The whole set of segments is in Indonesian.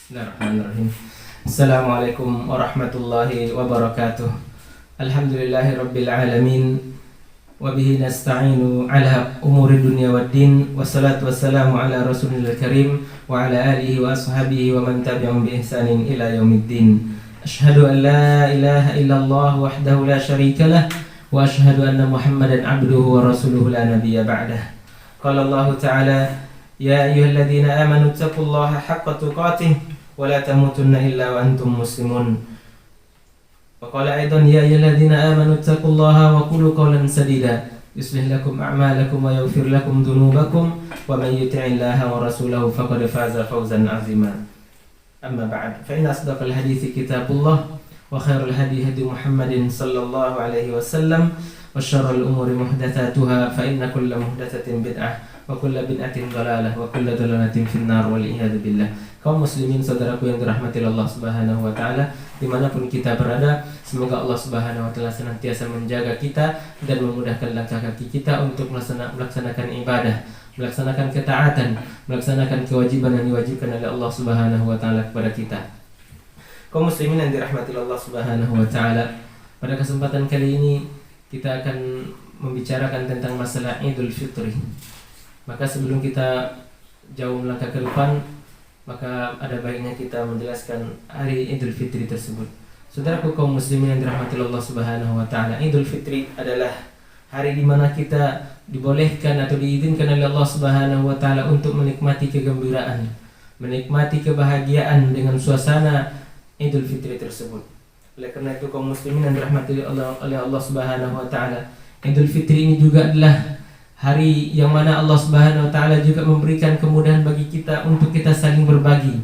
Bismillahirrahmanirrahim. Assalamualaikum warahmatullahi wabarakatuh. Alhamdulillahi rabbil alamin. Wabihi nasta'inu ala umuri dunya waddin. Wassalatu wassalamu ala rasulil karim wa ala alihi wa ashabihi wa man tabi'ahum bi ihsanin ila yaumiddin. Ashhadu an la ilaha illallah wahdahu la syarika lah wa ashhadu anna Muhammadan abduhu wa rasuluhu la nabiyya ba'dah. Qala Allah ta'ala ya ayyuhalladzina amanu taqullaha haqqa tuqatih ولا تموتن إلا وأنتم مسلمون. وقال أيضا يا أيها الذين آمنوا اتقوا الله وقولوا قولا سديدا يصلح لكم أعمالكم ويغفر لكم ذنوبكم ومن يطع الله ورسوله فقد فاز فوزا عظيما. أما بعد فإن أصدق الحديث كتاب الله وخير الهدي هدي محمد صلى الله عليه وسلم وشر الأمور محدثاتها فإن كل محدثة بدعة وكل بدعة ضلالة وكل ضلالة في النار والعياذ بالله. Kaum muslimin saudaraku yang dirahmati Allah Subhanahu wa taala, dimanapun kita berada, semoga Allah Subhanahu wa taala senantiasa menjaga kita dan memudahkan langkah kaki kita untuk melaksanakan ibadah, melaksanakan ketaatan, melaksanakan kewajiban yang diwajibkan oleh Allah Subhanahu wa taala kepada kita. Kaum muslimin yang dirahmati Allah Subhanahu wa taala, pada kesempatan kali ini kita akan membicarakan tentang masalah Idul Fitri. Maka sebelum kita jauh melangkah ke depan, maka ada baiknya kita menjelaskan hari Idul Fitri tersebut. Saudaraku kaum muslimin yang dirahmati Allah Subhanahu wa taala, Idul Fitri adalah hari di mana kita dibolehkan atau diizinkan oleh Allah Subhanahu wa taala untuk menikmati kegembiraan, menikmati kebahagiaan dengan suasana Idul Fitri tersebut. Oleh karena itu kaum muslimin yang dirahmati oleh Allah Subhanahu wa taala, Idul Fitri ini juga adalah hari yang mana Allah Subhanahu wa taala juga memberikan kemudahan bagi kita untuk kita saling berbagi,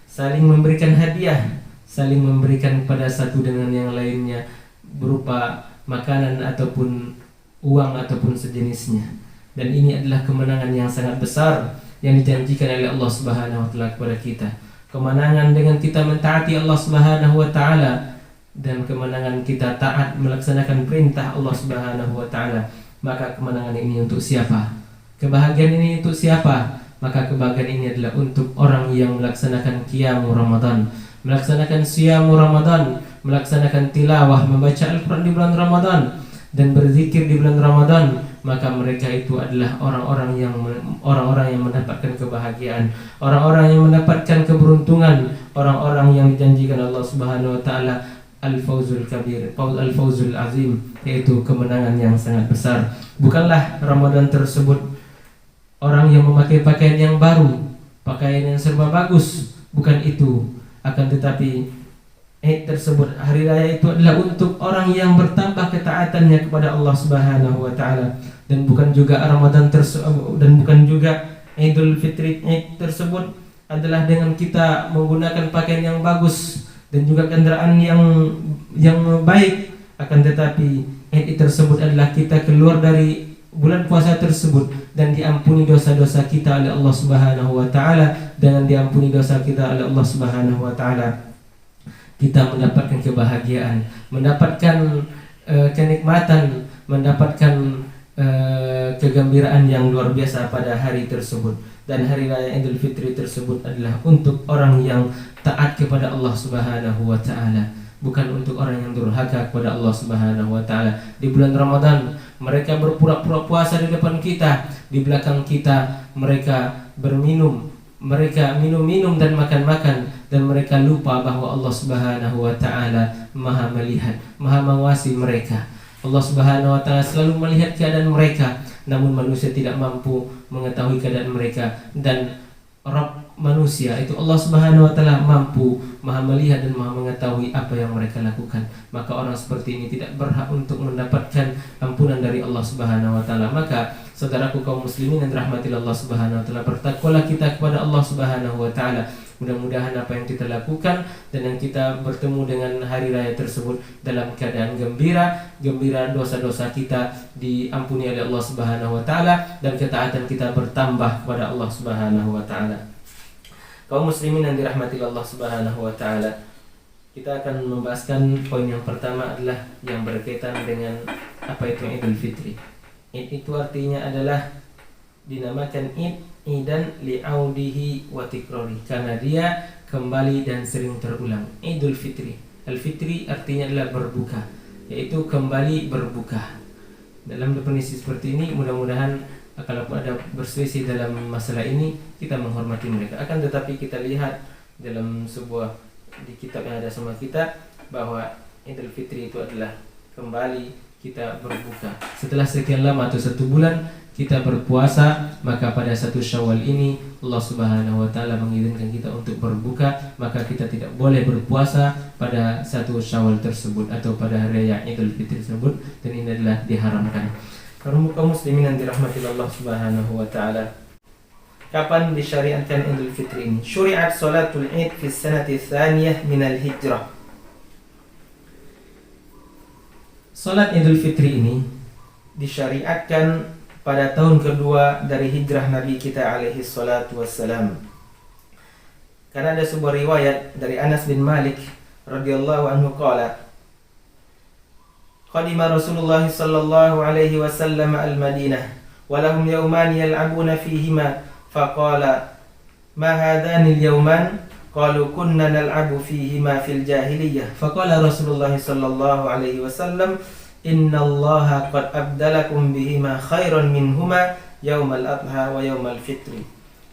saling memberikan hadiah, saling memberikan kepada satu dengan yang lainnya berupa makanan ataupun uang ataupun sejenisnya. Dan ini adalah kemenangan yang sangat besar yang dijanjikan oleh Allah Subhanahu wa taala kepada kita. Kemenangan dengan kita mentaati Allah Subhanahu wa taala dan kemenangan kita taat melaksanakan perintah Allah Subhanahu wa taala. Maka kemenangan ini untuk siapa? Kebahagiaan ini untuk siapa? Maka kebahagiaan ini adalah untuk orang yang melaksanakan qiyam Ramadan, melaksanakan siyam Ramadan, melaksanakan tilawah, membaca Al-Quran di bulan Ramadan dan berzikir di bulan Ramadan. Maka mereka itu adalah orang-orang yang mendapatkan kebahagiaan, orang-orang yang mendapatkan keberuntungan, orang-orang yang dijanjikan Allah Subhanahu wa taala Al-Fawzul Kabir, Al-Fawzul Azim, yaitu kemenangan yang sangat besar. Bukanlah Ramadan tersebut orang yang memakai pakaian yang baru, pakaian yang serba bagus, bukan itu. Akan tetapi tersebut, hari raya itu adalah untuk orang yang bertambah ketaatannya kepada Allah Subhanahu wa taala. Dan bukan juga Ramadan tersebut, dan bukan juga Idul Fitri tersebut adalah dengan kita menggunakan pakaian yang bagus dan juga kendaraan yang baik. Akan tetapi Id tersebut adalah kita keluar dari bulan puasa tersebut dan diampuni dosa-dosa kita oleh Allah Subhanahu wa taala. Dengan diampuni dosa kita oleh Allah Subhanahu wa taala, kita mendapatkan kebahagiaan, mendapatkan kenikmatan, mendapatkan kegembiraan yang luar biasa pada hari tersebut. Dan hari raya Idul Fitri tersebut adalah untuk orang yang taat kepada Allah Subhanahu wa taala, bukan untuk orang yang durhaka kepada Allah Subhanahu wa taala. Di bulan Ramadan mereka berpura-pura puasa di depan kita, di belakang kita mereka berminum, mereka minum-minum dan makan-makan, dan mereka lupa bahwa Allah Subhanahu wa taala Maha melihat, Maha mengawasi mereka. Allah Subhanahu wa taala selalu melihat keadaan mereka, namun manusia tidak mampu mengetahui keadaan mereka. Dan Rabb manusia itu Allah Subhanahu wa taala mampu, Maha melihat dan Maha mengetahui apa yang mereka lakukan. Maka orang seperti ini tidak berhak untuk mendapatkan ampunan dari Allah Subhanahu wa taala. Maka saudaraku kaum muslimin yang dirahmati Allah Subhanahu wa taala, bertakwalah kita kepada Allah Subhanahu wa taala. Mudah-mudahan apa yang kita lakukan dan yang kita bertemu dengan hari raya tersebut dalam keadaan gembira, dosa-dosa kita diampuni oleh Allah Subhanahu wa taala dan ketaatan kita bertambah kepada Allah Subhanahu wa taala. Kaum muslimin yang dirahmati Allah Subhanahu wa taala, kita akan membahaskan poin yang pertama adalah yang berkaitan dengan apa itu Idul Fitri. Id itu artinya adalah dinamakan Id idan li'audihi wa tikrori, karena dia kembali dan sering terulang. Idul Fitri. Al-Fitri artinya adalah berbuka, yaitu kembali berbuka. Dalam definisi seperti ini, mudah-mudahan kalau ada berselisih dalam masalah ini, kita menghormati mereka. Akan tetapi kita lihat dalam sebuah di kitab yang ada sama kita bahwa Idul Fitri itu adalah kembali kita berbuka. Setelah sekian lama atau 1 bulan kita berpuasa, maka pada 1 Syawal ini Allah Subhanahu wa taala mengizinkan kita untuk berbuka, maka kita tidak boleh berpuasa pada 1 Syawal tersebut atau pada hari raya Idul Fitri tersebut, dan ini adalah diharamkan. Kaum muslimin yang dirahmati Allah Subhanahu wa taala, kapan disyariatkan Idul Fitri ini? Syuri'at salatul Id fi sanati tsaniyah min al-hijrah. Salat Idul Fitri ini disyariatkan pada tahun kedua dari hijrah Nabi kita alaihi salatu wassalam. Karena ada sebuah riwayat dari Anas bin Malik radhiyallahu anhu qala, qadima Rasulullah sallallahu alaihi wasallam al-Madinah wa lahum yawman yal'abuna fihima faqala ma hadani al-yawman qalu kunna nal'abu fihima fil jahiliyah faqala Rasulullah sallallahu alaihi wasallam inna allaha qad abdalakum bihima khairan minhuma yaumal adha wa yaumal fitri.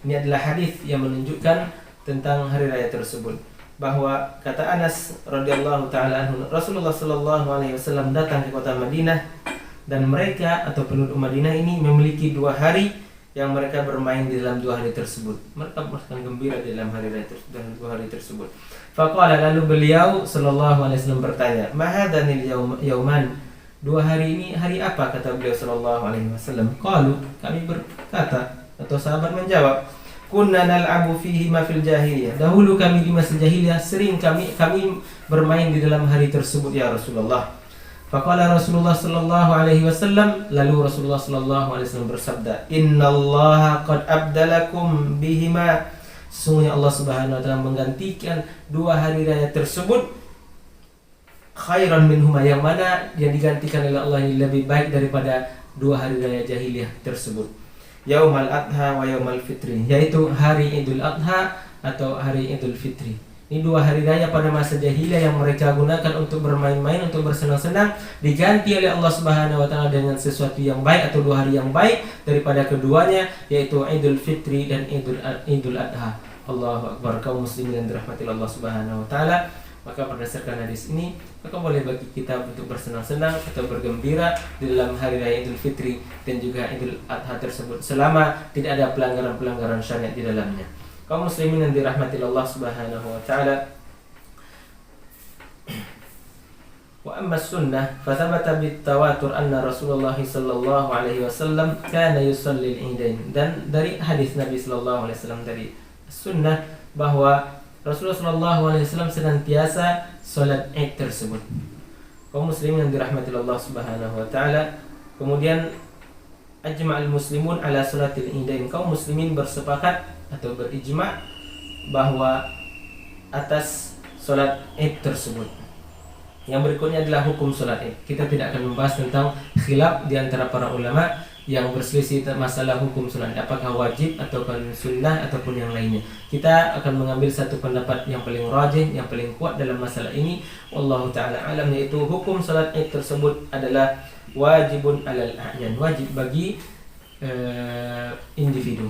Ini adalah hadis yang menunjukkan tentang hari raya tersebut, bahwa kata Anas radhiyallahu taala anhu, Rasulullah sallallahu alaihi wasallam datang ke kota Madinah, dan mereka atau penduduk Madinah ini memiliki 2 hari yang mereka bermain di dalam 2 hari tersebut. Mereka merasakan gembira di dalam hari raya dalam 2 hari tersebut. Faqala, lalu beliau sallallahu alaihi wasallam bertanya, ma hadanil yauman, 2 hari ini hari apa? Kata beliau sallallahu alaihi wasallam. Qalu, kami berkata atau sahabat menjawab, kunna nal'abu fihi ma fil jahiliyah. Dahulu kami di masa jahiliyah sering kami bermain di dalam hari tersebut ya Rasulullah. Faqala Rasulullah sallallahu alaihi wasallam, lalu Rasulullah sallallahu alaihi wasallam bersabda, innallaha qad abdalakum bihima. Sesungguhnya Allah Subhanahu wa taala menggantikan 2 hari raya tersebut khairan minhuma, yang mana yang digantikan oleh Allah ini lebih baik daripada 2 hari raya jahiliyah tersebut. Yaumal adha wa yaumal fitri, yaitu hari Idul Adha atau hari Idul Fitri. Ini 2 hari raya pada masa jahiliyah yang mereka gunakan untuk bermain-main, untuk bersenang-senang, diganti oleh Allah Subhanahu wa taala dengan sesuatu yang baik atau 2 hari yang baik daripada keduanya, yaitu Idul Fitri dan Idul Adha. Allahu akbar. Kaum muslimin yang dirahmati Allah Subhanahu wa taala, maka berdasarkan hadis ini, maka boleh bagi kita untuk bersenang-senang atau bergembira di dalam hari raya Idul Fitri dan juga Idul Adha tersebut, selama tidak ada pelanggaran-pelanggaran syariat di dalamnya. Kaum muslimin yang dirahmati Allah Subhanahu wa taala, wa amma sunnah fa thabata bit tawatur anna Rasulullah sallallahu alaihi wasallam kana yusalli al-idain. Dan dari hadis Nabi sallallahu alaihi wasallam, dari sunnah, bahwa Rasulullah sallallahu alaihi wasallam senantiasa salat Id tersebut. Kaum muslimin yang dirahmati Allah Subhanahu wa taala, kemudian ajma'al muslimun ala salatil idain. Kaum muslimin bersepakat atau berijma' bahwa atas salat Id tersebut. Yang berikutnya adalah hukum salat Id. Kita tidak akan membahas tentang khilaf di antara para ulama yang berselisih masalah hukum salat, apakah wajib ataupun sunnah ataupun yang lainnya. Kita akan mengambil satu pendapat yang paling rajih, yang paling kuat dalam masalah ini, wallahu taala alam, yaitu hukum salat Id tersebut adalah wajibun alal a'yan, wajib bagi individu.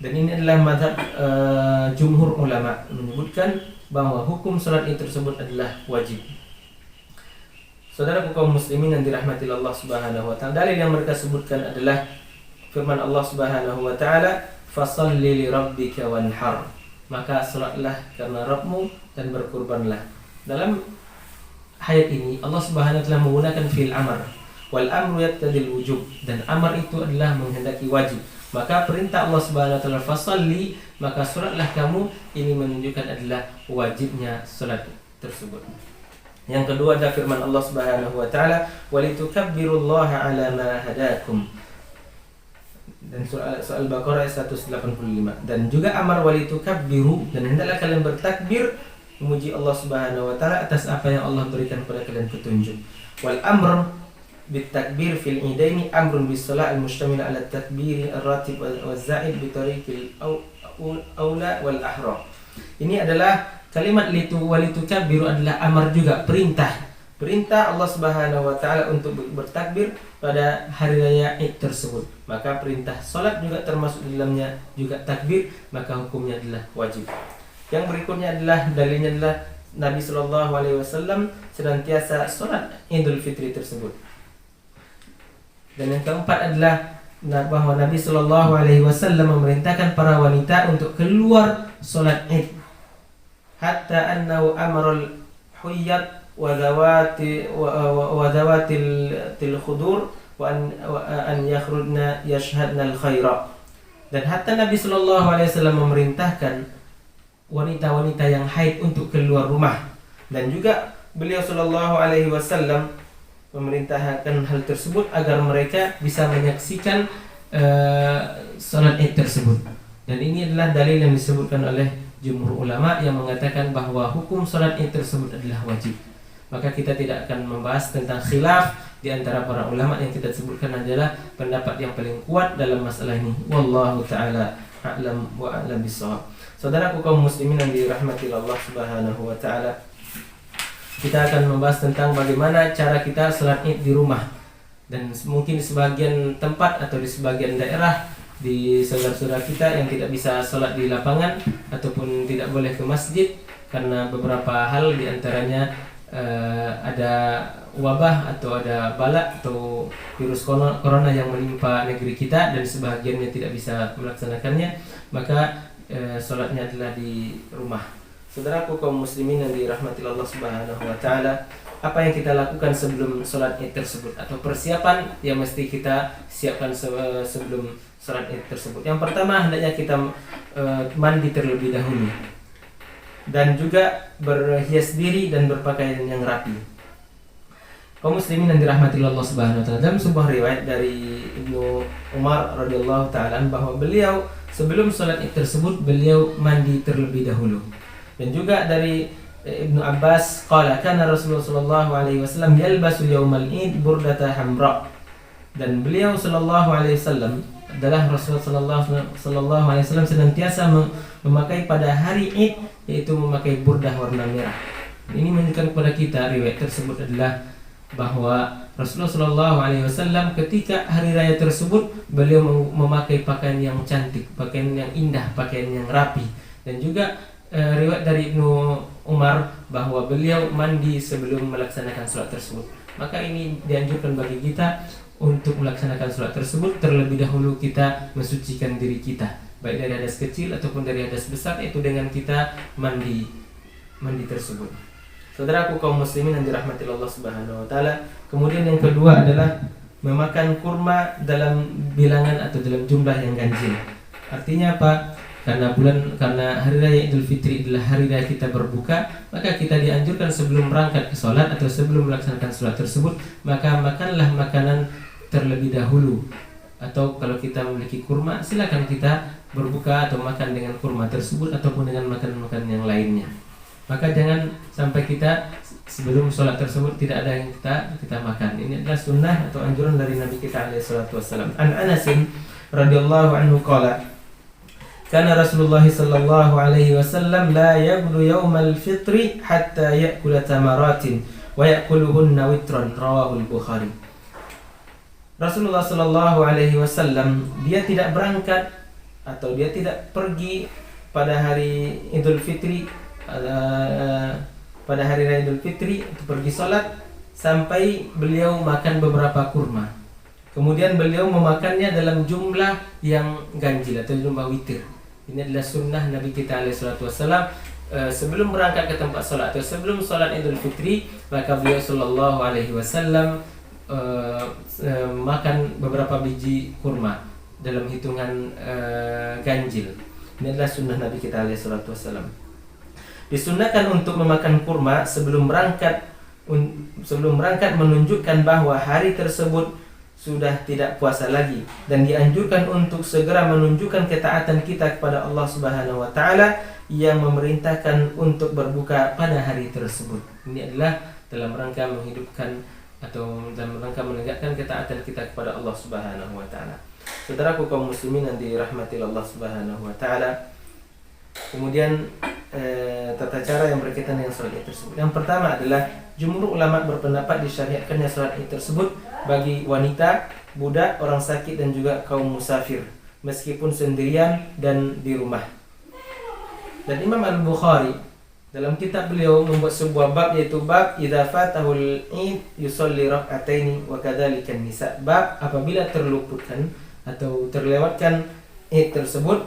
Dan ini adalah mazhab jumhur ulama, menyebutkan bahwa hukum salat Id tersebut adalah wajib. Saudara kaum muslimin yang dirahmati Allah Subhanahu wa taala, dalil yang mereka sebutkan adalah firman Allah Subhanahu wa taala, fasalli li rabbika wanhar, maka salatlah karena Rabbmu dan berkurbanlah. Dalam ayat ini Allah Subhanahu wa taala menggunakan fi'il amr, wal amru yaqtadil wujub, dan amar itu adalah menghendaki wajib. Maka perintah Allah Subhanahu wa taala fasalli, maka salatlah kamu, ini menunjukkan adalah wajibnya salat tersebut. Yang kedua ada firman Allah Subhanahu wa taala, walitukabbirullaha ala ma hadakum, dan surah Al-Baqarah 185. Dan juga amar walitukabbiru, dan hendaklah kalian bertakbir memuji Allah Subhanahu wa taala atas apa yang Allah berikan kepada kalian petunjuk. Wal amr bitakbir fil idaini amrun bis salat al-mustamil ala takbir ar-ratib wal za'id bi tariqil aula wal ahra. Ini adalah kalimat walitukabbiru adalah amar juga, perintah. Perintah Allah Subhanahu wa taala untuk bertakbir pada hari raya Id tersebut. Maka perintah salat juga termasuk di dalamnya juga takbir, maka hukumnya adalah wajib. Yang berikutnya adalah dalilnya adalah Nabi Shallallahu alaihi wasallam senantiasa salat Idul Fitri tersebut. Dan yang keempat adalah bahwa Nabi Shallallahu alaihi wasallam memerintahkan para wanita untuk keluar salat Id. Hatta annahu amaral huyyat wa dhawatil khudur wa an yakhrujna yashhadna al-khaira. Dan hatta Nabi sallallahu alaihi wasallam memerintahkan wanita-wanita yang haid untuk keluar rumah, dan juga beliau sallallahu alaihi wasallam memerintahkan hal tersebut agar mereka bisa menyaksikan salat Id tersebut. Dan ini adalah dalil yang disebutkan oleh jumhur ulama yang mengatakan bahwa hukum salat Id tersebut adalah wajib. Maka kita tidak akan membahas tentang khilaf di antara para ulama. Yang kita sebutkan adalah pendapat yang paling kuat dalam masalah ini. Wallahu ta'ala a'lam wa a'lam bissawab. Saudaraku kaum muslimin yang dirahmati Allah Subhanahu wa ta'ala, kita akan membahas tentang bagaimana cara kita salat Id di rumah. Dan mungkin di sebagian tempat atau di sebagian daerah, di saudara-saudara kita yang tidak bisa salat di lapangan ataupun tidak boleh ke masjid karena beberapa hal, di antaranya ada wabah atau ada bala atau virus corona yang menimpa negeri kita, dan sebahagiannya tidak bisa melaksanakannya, maka sholatnya adalah di rumah. Saudaraku kaum muslimin yang dirahmati Allah Subhanahu wa taala, apa yang kita lakukan sebelum sholat Id tersebut atau persiapan yang mesti kita siapkan sebelum sholat Id tersebut? Yang pertama, hendaknya kita mandi terlebih dahulu, dan juga berhias diri dan berpakaian yang rapi. Kaum muslimin yang dirahmati Allah Subhanahu wa taala, dalam sebuah riwayat dari Ibnu Umar radhiyallahu taala bahwa beliau sebelum salat Id tersebut beliau mandi terlebih dahulu. Dan juga dari Ibnu Abbas qala kana Rasulullah sallallahu alaihi wasallam yalbasu yaumal Id burdata hamra. Dan beliau sallallahu alaihi wasallam adalah Rasulullah sallallahu alaihi wasallam senantiasa memakai pada hari Id, yaitu memakai burdah warna merah. Ini menunjukkan kepada kita, riwayat tersebut adalah bahwa Rasulullah sallallahu alaihi wasallam ketika hari raya tersebut beliau memakai pakaian yang cantik, pakaian yang indah, pakaian yang rapi. Dan juga riwayat dari Ibnu Umar bahwa beliau mandi sebelum melaksanakan sholat tersebut. Maka ini dianjurkan bagi kita untuk melaksanakan sholat tersebut terlebih dahulu kita mensucikan diri kita, baik dari hadas kecil ataupun dari hadas besar, yaitu dengan kita mandi tersebut. Saudaraku kaum muslimin yang dirahmati Allah Subhanahu wa taala, kemudian yang kedua adalah memakan kurma dalam bilangan atau dalam jumlah yang ganjil. Artinya apa? Karena hari raya Idul Fitri adalah hari raya kita berbuka, maka kita dianjurkan sebelum berangkat ke sholat atau sebelum melaksanakan sholat tersebut, maka makanlah makanan terlebih dahulu. Atau kalau kita memiliki kurma, silakan kita berbuka atau makan dengan kurma tersebut ataupun dengan makanan-makanan yang lainnya. Maka jangan sampai kita sebelum sholat tersebut tidak ada yang kita makan. Ini adalah sunnah atau anjuran dari Nabi kita alaihi salatu wassalam. An Anas radhiyallahu anhu qala kana Rasulullah sallallahu alaihi wasallam la yabdu yaumal fitri hatta ya'kula tamaratin wa ya'kuluhunna witran, rawahul Bukhari. Rasulullah sallallahu alaihi wasallam dia tidak berangkat atau dia tidak pergi pada hari Idul Fitri, pada hari raya Idul Fitri untuk pergi sholat sampai beliau makan beberapa kurma. Kemudian beliau memakannya dalam jumlah yang ganjil atau jumlah witir. Ini adalah sunnah Nabi kita alaihi salatu wassalam. Sebelum berangkat ke tempat sholat atau sebelum sholat Idul Fitri, maka beliau sallallahu alaihi wasallam makan beberapa biji kurma dalam hitungan ganjil. Ini adalah sunnah Nabi kita alaihi salatu wassalam. Disunnahkan untuk memakan kurma sebelum berangkat menunjukkan bahwa hari tersebut sudah tidak puasa lagi, dan dianjurkan untuk segera menunjukkan ketaatan kita kepada Allah Subhanahu wa taala yang memerintahkan untuk berbuka pada hari tersebut. Ini adalah dalam rangka menghidupkan atau dalam rangka menegakkan ketaatan kita kepada Allah Subhanahu wa taala. Saudaraku kaum muslimin yang dirahmati Allah Subhanahu wa taala, kemudian tata cara yang berkaitan dengan sholat id tersebut. Yang pertama adalah jumhur ulama berpendapat disyariatkannya sholat id tersebut bagi wanita, budak, orang sakit dan juga kaum musafir, meskipun sendirian dan di rumah. Dan Imam Al-Bukhari dalam kitab beliau membuat sebuah bab, yaitu bab idza fatahul id yusolli rak'ataini wa kadzalika nisa. Bab apabila terluputkan atau terlewatkan id tersebut,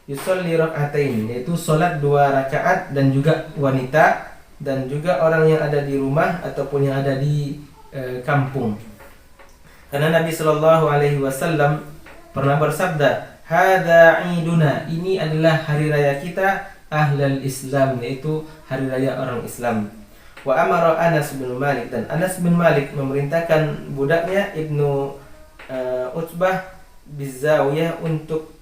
yusolli rak'atain, yaitu salat 2 rakaat, dan juga wanita dan juga orang yang ada di rumah ataupun yang ada di kampung. Karena Nabi Shallallahu alaihi wasallam pernah bersabda, "Hadza iduna," ini adalah hari raya kita, ahlal Islam, yaitu hari raya orang Islam. Wa amara Anas bin Malik, dan Anas bin Malik memerintahkan budaknya Ibnu Utbah bizawiyah untuk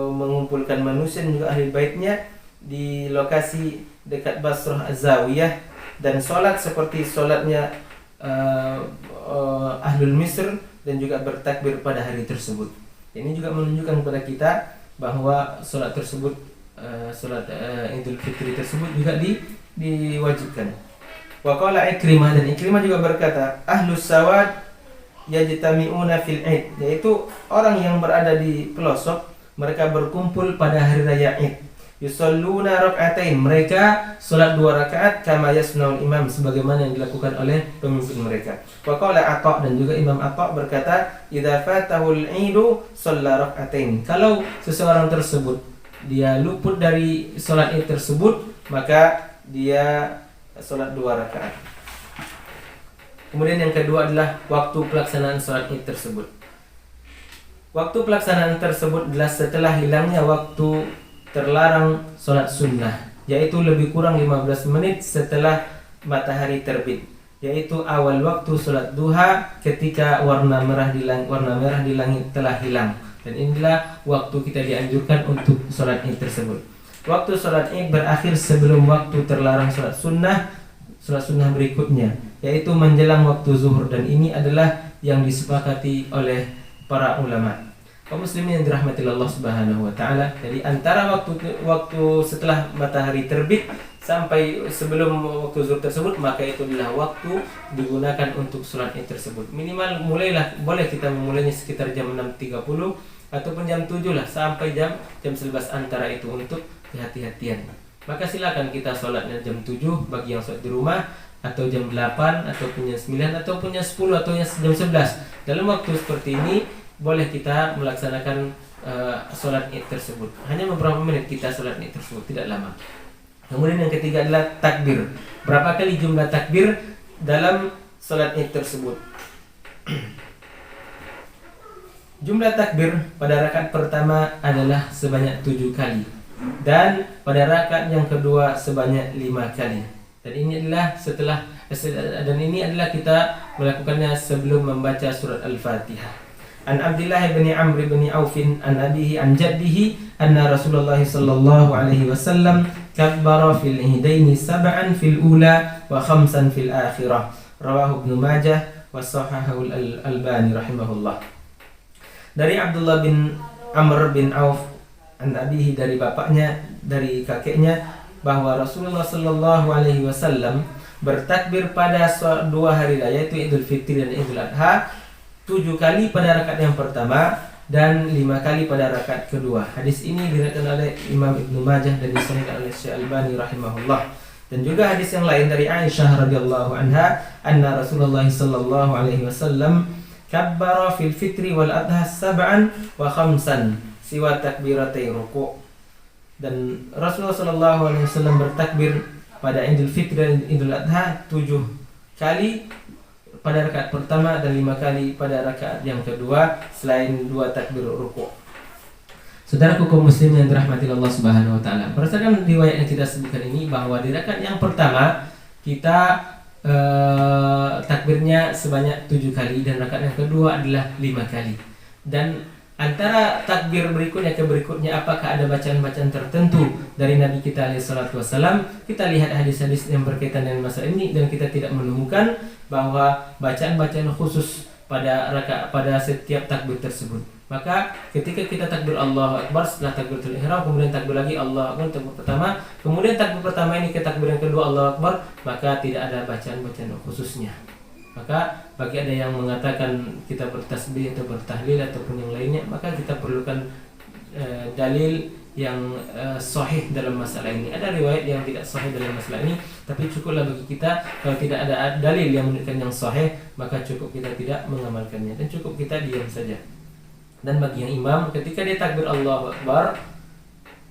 mengumpulkan manusia dan juga ahli baitnya di lokasi dekat Basrah Az-Zawiyah, dan sholat seperti sholatnya Ahlul Misr, dan juga bertakbir pada hari tersebut. Ini juga menunjukkan kepada kita bahwa sholat tersebut, sholat Idul Fitri tersebut juga diwajibkan. Wa qala Ikrimah, dan Ikrimah juga berkata, Ahlus Sawad yajtami'una fil Id, yaitu orang yang berada di pelosok, mereka berkumpul pada hari raya Id. Yusalluna rak'atain, mereka salat 2 rakaat, kama yasnaul imam, sebagaimana yang dilakukan oleh pemimpin mereka. Wa qala Atha, dan juga Imam Atha berkata, idza fatahul idu shalla rak'atain, kalau seseorang tersebut dia luput dari salat Id tersebut, maka dia salat 2 rakaat. Kemudian yang kedua adalah waktu pelaksanaan salat Id tersebut. Waktu pelaksanaan tersebut adalah setelah hilangnya waktu terlarang salat sunnah, yaitu lebih kurang 15 menit setelah matahari terbit, yaitu awal waktu salat duha ketika warna merah di langit telah hilang. Dan inilah waktu kita dianjurkan untuk salat Id tersebut. Waktu salat Id berakhir sebelum waktu terlarang salat sunnah berikutnya, yaitu menjelang waktu zuhur, dan ini adalah yang disepakati oleh para ulama. Kaum muslimin yang dirahmati Allah Subhanahu wa taala, jadi antara waktu setelah matahari terbit sampai sebelum waktu zuhur tersebut, maka itu adalah waktu digunakan untuk salat Id tersebut. Minimal boleh kita memulainya sekitar jam 6.30 ataupun jam 7 lah, sampai jam 11 antara itu untuk kehati-hatian. Maka silakan kita sholatnya jam 7 bagi yang sholat di rumah, atau jam 8 ataupun jam 9 ataupun jam 10 atau jam 11. Dalam waktu seperti ini boleh kita melaksanakan sholat Id tersebut. Hanya beberapa menit kita sholat Id tersebut, tidak lama. Kemudian yang ketiga adalah takbir. Berapa kali jumlah takbir dalam sholat Id tersebut? Jumlah takbir pada rakaat pertama adalah sebanyak 7 kali, dan pada rakaat yang kedua sebanyak 5 kali. Dan ini adalah kita melakukannya sebelum membaca surat Al-Fatihah. An Abdullah bin Amr bin Auf an abihi an jaddihi anna Rasulullah sallallahu alaihi wasallam kabbara fil ihdaini sab'an fil ula wa khamsan fil akhirah. Rawahu Ibnu Majah wa sahahahu Al-Albani rahimahullah. Dari Abdullah bin Amr bin Auf an abihi, dari bapaknya, dari kakeknya, bahwa Rasulullah sallallahu alaihi wasallam bertakbir pada 2 hari raya, yaitu Idul Fitri dan Idul Adha, 7 kali pada rakaat yang pertama dan 5 kali pada rakaat kedua. Hadis ini diriwayatkan oleh Imam Ibnu Majah dan disahihkan oleh Syekh Albani rahimahullah. Dan juga hadis yang lain dari Aisyah radhiyallahu anha, anna Rasulullah sallallahu alaihi wasallam kabbara fil fitri wal adha sab'an wa khamsan siwa takbiratai ruku'. Dan Rasulullah sallallahu alaihi wasallam bertakbir pada Idul Fitri dan Idul Adha 7 kali pada rakaat pertama dan 5 kali pada rakaat yang kedua, selain 2 takbir ruku'. Saudaraku kaum muslimin yang dirahmati Allah Subhanahu wa taala, berdasarkan riwayat yang kita sebutkan ini, bahwa di rakaat yang pertama kita takbirnya sebanyak 7 kali, dan rakaat yang kedua adalah 5 kali. Dan antara takbir berikutnya ke berikutnya, apakah ada bacaan-bacaan tertentu dari Nabi kita alaihi salatu wasallam? Kita lihat hadis-hadis yang berkaitan dengan masalah ini, dan kita tidak menemukan bahwa bacaan-bacaan khusus pada setiap takbir tersebut. Maka ketika kita takbir Allahu Akbar, setelah takbiratul ihram kemudian takbir lagi Allahu Akbar takbir pertama, kemudian takbir pertama ini ke takbir yang kedua Allahu Akbar, maka tidak ada bacaan-bacaan khususnya. Maka bagi ada yang mengatakan kita bertasbih atau bertahlil ataupun yang lainnya, maka kita perlukan dalil yang sahih dalam masalah ini. Ada riwayat yang tidak sahih dalam masalah ini, tapi cukuplah bagi kita kalau tidak ada dalil yang menunjukkan yang sahih, maka cukup kita tidak mengamalkannya dan cukup kita diam saja. Dan bagi yang imam, ketika dia takbir Allahu Akbar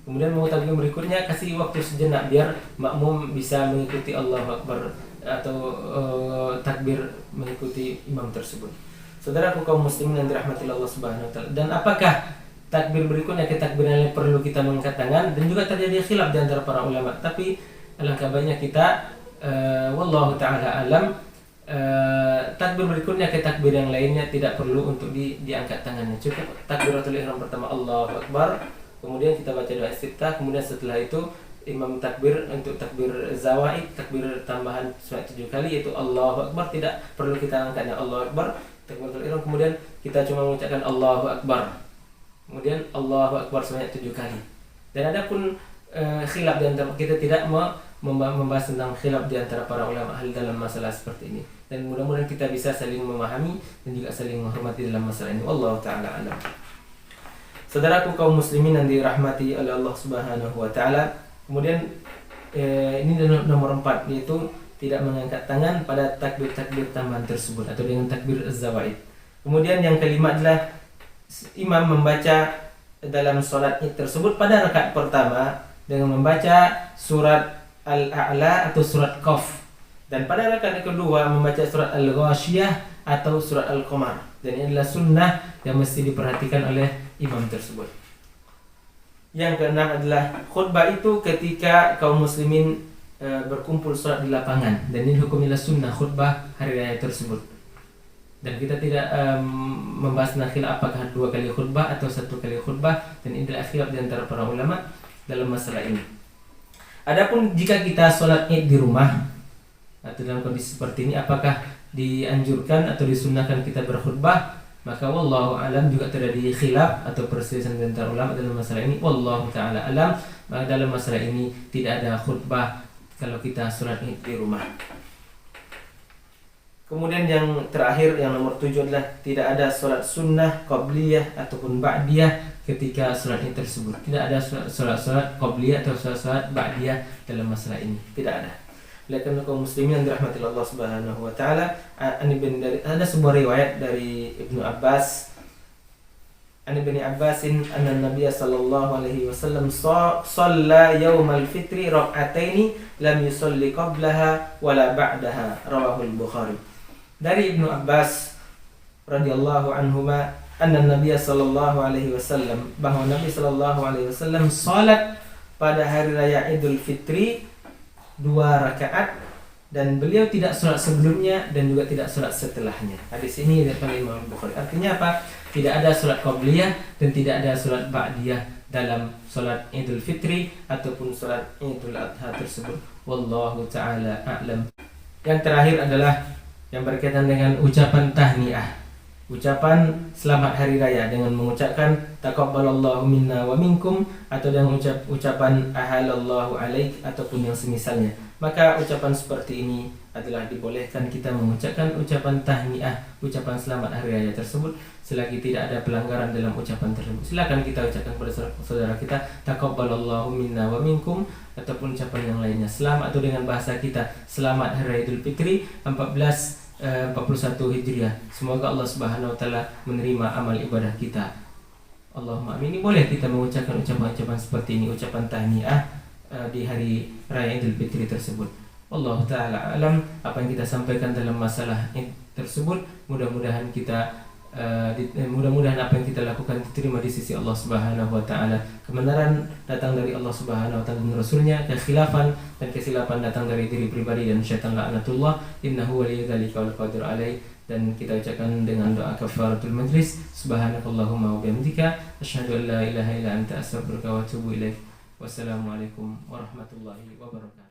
kemudian mau takbir berikutnya, kasih waktu sejenak biar makmum bisa mengikuti Allahu Akbar atau takbir mengikuti imam tersebut. Saudaraku kaum muslimin yang dirahmati Allah Subhanahu wa taala, dan apakah takbir berikutnya ke takbir yang perlu kita mengangkat tangan? Dan juga terjadi khilaf di antara para ulama, tapi alangkah baiknya kita wallahu taala alam, takbir berikutnya ke takbir yang lainnya tidak perlu untuk diangkat tangannya. Cukup takbiratul ihram pertama Allahu Akbar, kemudian kita baca doa istiftah, kemudian setelah itu imam takbir untuk takbir zawaid, takbir tambahan 7 kali, yaitu Allahu Akbar, tidak perlu kita angkatnya Allahu Akbar takbiratul ihram, kemudian kita cuma mengucapkan Allahu Akbar, kemudian Allahu Akbar sebanyak 7 kali. Dan ada pun khilaf di antara, kita tidak membahas tentang khilaf di antara para ulama ahli dalam masalah seperti ini, dan mudah-mudahan kita bisa saling memahami dan juga saling menghormati dalam masalah ini. Wallahu taala alam. Saudaraku kaum muslimin yang dirahmati oleh Allah Subhanahu wa taala, kemudian ini nomor 4, yaitu tidak mengangkat tangan pada takbir-takbir tambahan tersebut atau dengan takbir az-zawaid. Kemudian yang kelima adalah imam membaca dalam sholat Id tersebut pada rakaat pertama dengan membaca surat Al-A'la atau surat Qaf, dan pada rakaat kedua membaca surat Al-Ghasyiyah atau surat Al-Qamar. Dan ini adalah sunnah yang mesti diperhatikan oleh imam tersebut. Yang keenam adalah khutbah itu ketika kaum muslimin berkumpul sholat di lapangan, dan ini hukumnya sunnah khutbah hari raya tersebut. Dan kita tidak membahas nakhil apakah 2 kali khutbah atau 1 kali khutbah, dan ini adalah khilaf di antara para ulama dalam masalah ini. Adapun jika kita sholat Id di rumah atau dalam kondisi seperti ini, apakah dianjurkan atau disunnahkan kita berkhutbah? Maka wallahu alam juga terjadi khilaf atau perselisihan di antara ulama dalam masalah ini. Wallahu taala alam, maka dalam masalah ini tidak ada khutbah kalau kita sholat Id di rumah. Kemudian yang terakhir, yang nomor 7 adalah tidak ada sholat sunnah qabliyah ataupun ba'diyah ketika sholat Id tersebut. Tidak ada sholat qabliyah atau sholat ba'diyah dalam masalah ini, tidak ada. Oleh karena kaum muslimin yang dirahmati Allah Subhanahu wa taala, ada sebuah riwayat dari Ibnu Abbas, Ibnu Abbasin anna Nabiy sallallahu alaihi wasallam shalla yaumal fitri rak'ataini lam yusalli qablaha wala ba'daha, rawahul Bukhari. Dari Ibnu Abbas radhiyallahu anhuma anna Nabiy sallallahu alaihi wasallam, bahwa Nabi sallallahu alaihi wasallam salat pada hari raya Idul Fitri 2 rakaat, dan beliau tidak sholat sebelumnya dan juga tidak sholat setelahnya. Hadis ini dari Imam Bukhari. Artinya apa? Tidak ada sholat qabliyah dan tidak ada sholat ba'diyah dalam sholat Idul Fitri ataupun sholat Idul Adha tersebut. Wallahu ta'ala a'lam. Yang terakhir adalah yang berkaitan dengan ucapan tahniah, ucapan selamat hari raya dengan mengucapkan taqabbalallahu minna wa minkum, atau dengan ucapan ahalallahu alaik ataupun yang semisalnya. Maka ucapan seperti ini adalah dibolehkan kita mengucapkan ucapan tahniah, ucapan selamat hari raya tersebut selagi tidak ada pelanggaran dalam ucapan tersebut. Silakan kita ucapkan kepada saudara kita taqabbalallahu minna wa minkum, ataupun ucapan yang lainnya selamat, atau dengan bahasa kita selamat hari raya Idul Fitri 1441 Hijriah. Semoga Allah Subhanahu wa taala menerima amal ibadah kita. Allahumma amin. Ini boleh kita mengucapkan ucapan-ucapan seperti ini, ucapan tahniah di hari raya Idul Fitri tersebut. Allah taala alam. Apa yang kita sampaikan dalam masalah Id tersebut, mudah-mudahan apa yang kita lakukan diterima di sisi Allah Subhanahu wa taala. Kebenaran datang dari Allah Subhanahu wa taala dan Rasulnya, kekhilafan dan kesilapan datang dari diri pribadi dan syaitan laknatullah. Innahu waliyudzalika wal qadir alaih. Dan kita ucapkan dengan doa kafaratul majlis, subhanakallahumma wa bihamdika asyhadu an la ilaha illa anta astaghfiruka wa atubu ilaik. Wassalamualaikum warahmatullahi wabarakatuh.